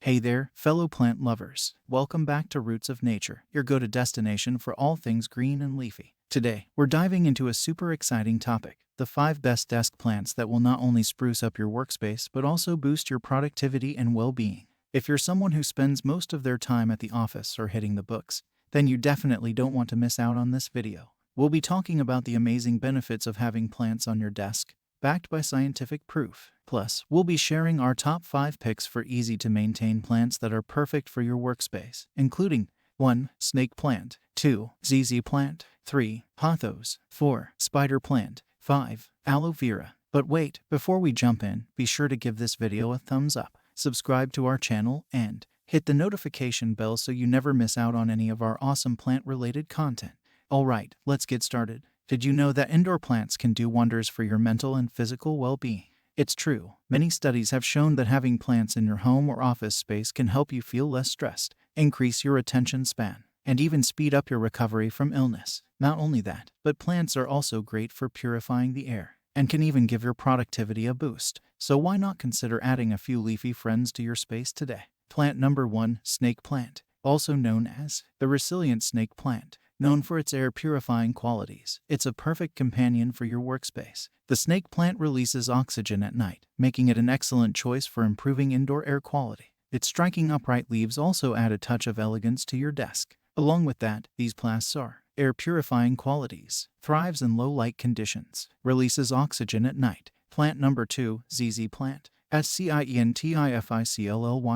Hey there, fellow plant lovers. Welcome back to Roots of Nature, your go-to destination for all things green and leafy. Today, we're diving into a super exciting topic, the 5 best desk plants that will not only spruce up your workspace but also boost your productivity and well-being. If you're someone who spends most of their time at the office or hitting the books, then you definitely don't want to miss out on this video. We'll be talking about the amazing benefits of having plants on your desk, backed by scientific proof. Plus, we'll be sharing our top 5 picks for easy-to-maintain plants that are perfect for your workspace, including 1. Snake plant, 2. ZZ plant, 3. Pothos, 4. Spider plant, 5. Aloe Vera. But wait, before we jump in, be sure to give this video a thumbs up, subscribe to our channel, and hit the notification bell so you never miss out on any of our awesome plant-related content. Alright, let's get started. Did you know that indoor plants can do wonders for your mental and physical well-being? It's true. Many studies have shown that having plants in your home or office space can help you feel less stressed, increase your attention span, and even speed up your recovery from illness. Not only that, but plants are also great for purifying the air, and can even give your productivity a boost. So why not consider adding a few leafy friends to your space today? Plant number 1, snake plant, also known as the resilient snake plant. Known for its air-purifying qualities, it's a perfect companion for your workspace. The snake plant releases oxygen at night, making it an excellent choice for improving indoor air quality. Its striking upright leaves also add a touch of elegance to your desk. Along with that, these plants are air-purifying qualities, thrives in low-light conditions, releases oxygen at night. Plant number 2, ZZ plant. Scientifically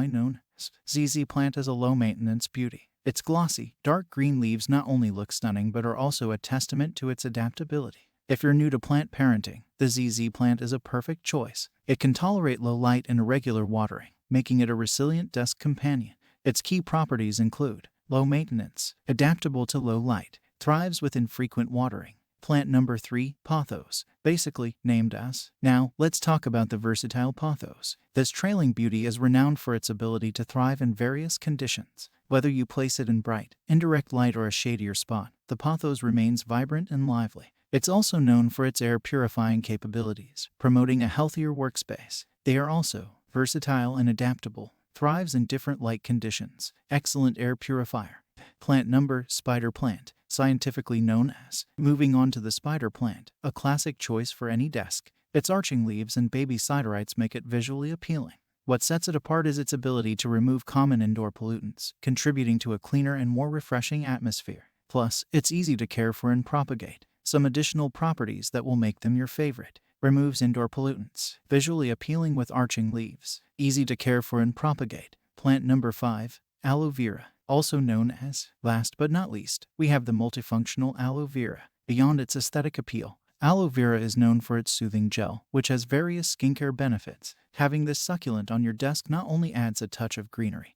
known as ZZ plant is a low-maintenance beauty. Its glossy, dark green leaves not only look stunning but are also a testament to its adaptability. If you're new to plant parenting, the ZZ plant is a perfect choice. It can tolerate low light and irregular watering, making it a resilient desk companion. Its key properties include low maintenance, adaptable to low light, thrives with infrequent watering. Plant number 3, Pothos, basically named as. Now, let's talk about the versatile Pothos. This trailing beauty is renowned for its ability to thrive in various conditions. Whether you place it in bright, indirect light or a shadier spot, the Pothos remains vibrant and lively. It's also known for its air-purifying capabilities, promoting a healthier workspace. They are also versatile and adaptable, thrives in different light conditions, excellent air purifier. Plant number, spider plant, scientifically known as. Moving on to the spider plant, a classic choice for any desk. Its arching leaves and baby siderites make it visually appealing. What sets it apart is its ability to remove common indoor pollutants, contributing to a cleaner and more refreshing atmosphere. Plus, it's easy to care for and propagate. Some additional properties that will make them your favorite. Removes indoor pollutants, visually appealing with arching leaves, easy to care for and propagate. Plant number 5, aloe vera. Also known as. Last but not least, we have the multifunctional aloe vera. Beyond its aesthetic appeal, aloe vera is known for its soothing gel, which has various skincare benefits. Having this succulent on your desk not only adds a touch of greenery,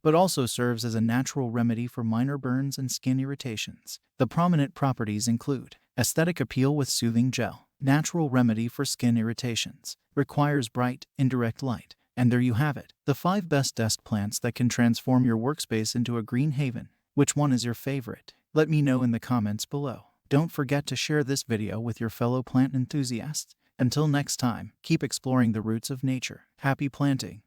but also serves as a natural remedy for minor burns and skin irritations. The prominent properties include aesthetic appeal with soothing gel, natural remedy for skin irritations, requires bright, indirect light. And there you have it, the 5 best desk plants that can transform your workspace into a green haven. Which one is your favorite? Let me know in the comments below. Don't forget to share this video with your fellow plant enthusiasts. Until next time, keep exploring the roots of nature. Happy planting!